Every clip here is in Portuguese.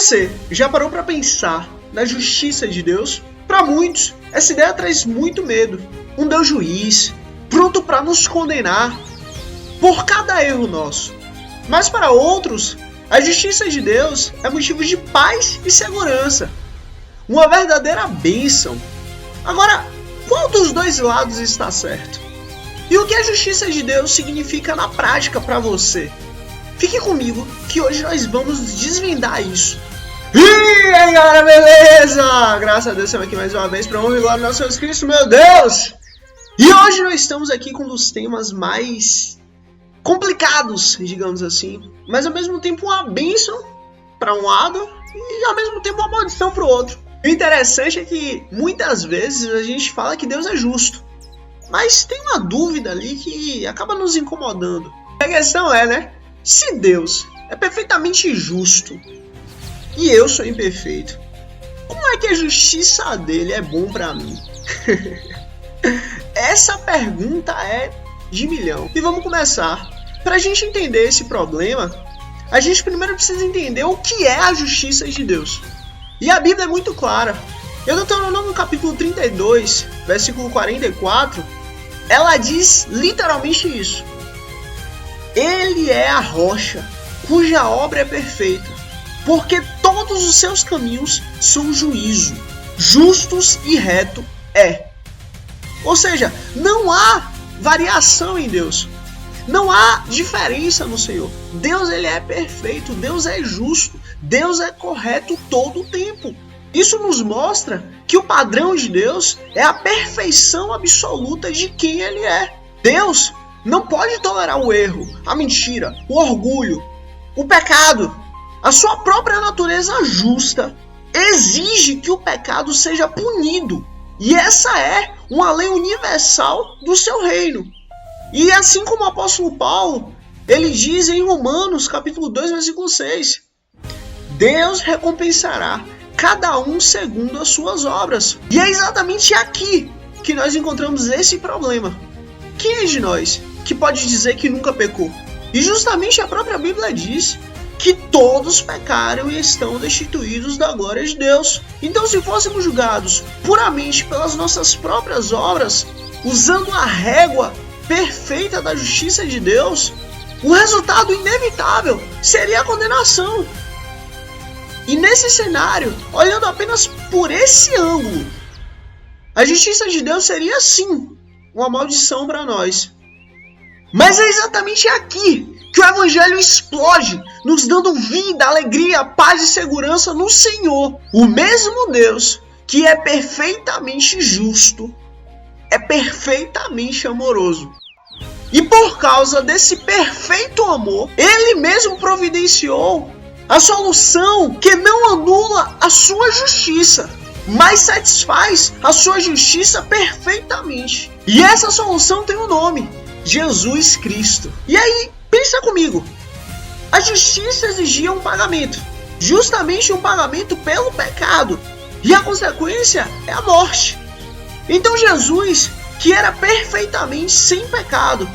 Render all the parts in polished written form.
você já parou para pensar na justiça de Deus? Para muitos, essa ideia traz muito medo. Um Deus juiz, pronto para nos condenar por cada erro nosso. Mas para outros, a justiça de Deus é motivo de paz e segurança. Uma verdadeira bênção. Agora, qual dos dois lados está certo? E o que a justiça de Deus significa na prática para você? Fique comigo que hoje nós vamos desvendar isso. E aí galera, beleza? Graças a Deus estamos aqui mais uma vez para honra e glória do nosso Jesus Cristo, meu Deus! E hoje nós estamos aqui com um dos temas mais complicados, digamos assim, mas ao mesmo tempo uma bênção para um lado e ao mesmo tempo uma maldição para o outro. O interessante é que muitas vezes a gente fala que Deus é justo, mas tem uma dúvida ali que acaba nos incomodando. A questão é, né? Se Deus é perfeitamente justo e eu sou imperfeito, como é que a justiça dele é bom para mim? Essa pergunta é de milhão. E vamos começar. Para a gente entender esse problema, a gente primeiro precisa entender o que é a justiça de Deus. E a Bíblia é muito clara. Em Deuteronômio capítulo 32, versículo 44, ela diz literalmente isso. Ele é a rocha, cuja obra é perfeita, porque todos os seus caminhos são juízo, justos e reto é. Ou seja, não há variação em Deus. Não há diferença no Senhor. Deus ele é perfeito, Deus é justo, Deus é correto todo o tempo. Isso nos mostra que o padrão de Deus é a perfeição absoluta de quem Ele é. Deus não pode tolerar o erro, a mentira, o orgulho, o pecado. A sua própria natureza justa exige que o pecado seja punido. E essa é uma lei universal do seu reino. E assim como o apóstolo Paulo, ele diz em Romanos capítulo 2, versículo 6, Deus recompensará cada um segundo as suas obras. E é exatamente aqui que nós encontramos esse problema. Quem é de nós que pode dizer que nunca pecou? E justamente a própria Bíblia diz que todos pecaram e estão destituídos da glória de Deus. Então, se fôssemos julgados puramente pelas nossas próprias obras, usando a régua perfeita da justiça de Deus, o resultado inevitável seria a condenação. E nesse cenário, olhando apenas por esse ângulo, a justiça de Deus seria sim uma maldição para nós. Mas é exatamente aqui que o Evangelho explode, nos dando vida, alegria, paz e segurança no Senhor. O mesmo Deus que é perfeitamente justo, é perfeitamente amoroso. E por causa desse perfeito amor, Ele mesmo providenciou a solução que não anula a sua justiça, mas satisfaz a sua justiça perfeitamente. E essa solução tem um nome: Jesus Cristo. E aí, pensa comigo. A justiça exigia um pagamento, justamente um pagamento pelo pecado. E a consequência é a morte. Então Jesus, que era perfeitamente sem pecado,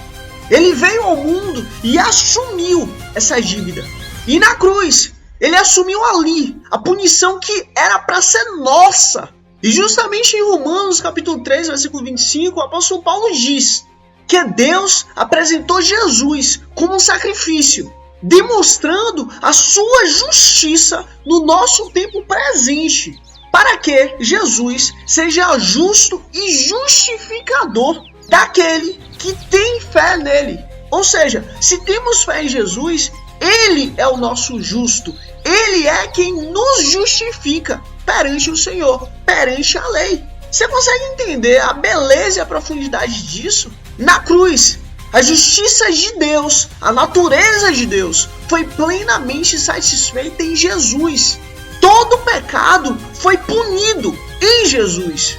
ele veio ao mundo e assumiu essa dívida. E na cruz, ele assumiu ali a punição que era para ser nossa. E justamente em Romanos capítulo 3, versículo 25, o apóstolo Paulo diz que Deus apresentou Jesus como um sacrifício, demonstrando a sua justiça no nosso tempo presente, para que Jesus seja justo e justificador daquele que tem fé nele. Ou seja, se temos fé em Jesus, Ele é o nosso justo. Ele é quem nos justifica perante o Senhor, perante a lei. Você consegue entender a beleza e a profundidade disso? Na cruz, a justiça de Deus, a natureza de Deus, foi plenamente satisfeita em Jesus. Todo pecado foi punido em Jesus.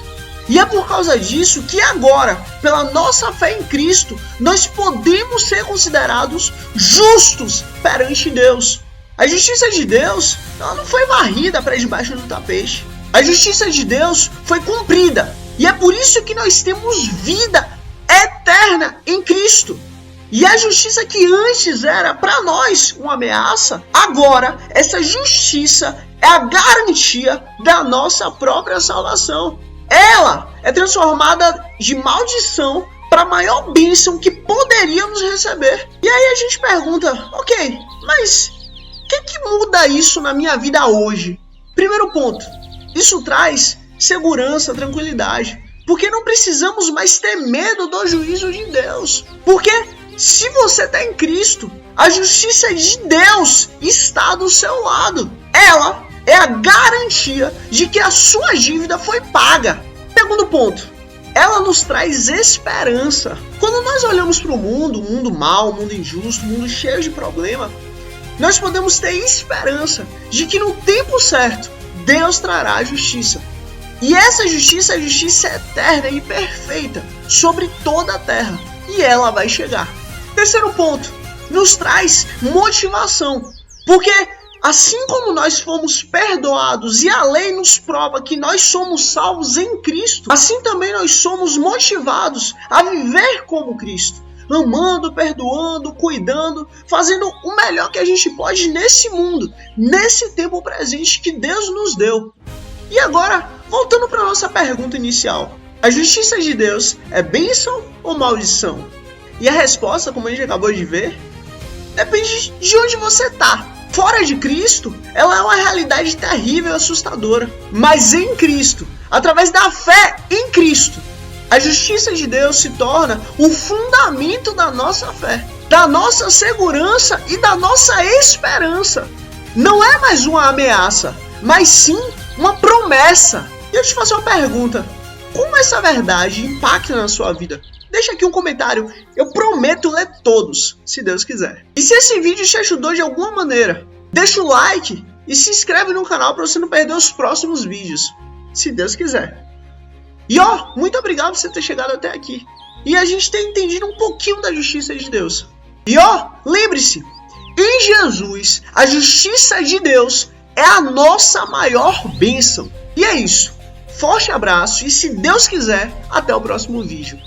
E é por causa disso que agora, pela nossa fé em Cristo, nós podemos ser considerados justos perante Deus. A justiça de Deus, ela não foi varrida para debaixo do tapete. A justiça de Deus foi cumprida. E é por isso que nós temos vida eterna em Cristo. E a justiça que antes era para nós uma ameaça, agora essa justiça é a garantia da nossa própria salvação. Ela é transformada de maldição para a maior bênção que poderíamos receber. E aí a gente pergunta, ok, mas o que muda isso na minha vida hoje? Primeiro ponto, isso traz segurança, tranquilidade, porque não precisamos mais ter medo do juízo de Deus. Porque se você está em Cristo, a justiça de Deus está do seu lado. Ela é a garantia de que a sua dívida foi paga. Segundo ponto, ela nos traz esperança. Quando nós olhamos para o mundo mau, mundo injusto, mundo cheio de problema, nós podemos ter esperança de que no tempo certo, Deus trará a justiça. E essa justiça é a justiça eterna e perfeita sobre toda a terra. E ela vai chegar. Terceiro ponto, nos traz motivação. Porque assim como nós fomos perdoados e a lei nos prova que nós somos salvos em Cristo, assim também nós somos motivados a viver como Cristo. Amando, perdoando, cuidando, fazendo o melhor que a gente pode nesse mundo, nesse tempo presente que Deus nos deu. E agora, voltando para a nossa pergunta inicial, a justiça de Deus é bênção ou maldição? E a resposta, como a gente acabou de ver, depende de onde você está. Fora de Cristo, ela é uma realidade terrível e assustadora. Mas em Cristo, através da fé em Cristo, a justiça de Deus se torna o fundamento da nossa fé, da nossa segurança e da nossa esperança. Não é mais uma ameaça, mas sim uma promessa. E eu te faço uma pergunta: como essa verdade impacta na sua vida? Deixa aqui um comentário, eu prometo ler todos, se Deus quiser. E se esse vídeo te ajudou de alguma maneira, deixa o like e se inscreve no canal para você não perder os próximos vídeos, se Deus quiser. E muito obrigado por você ter chegado até aqui. E a gente ter entendido um pouquinho da justiça de Deus. E lembre-se, em Jesus, a justiça de Deus é a nossa maior bênção. E é isso. Forte abraço e, se Deus quiser, até o próximo vídeo.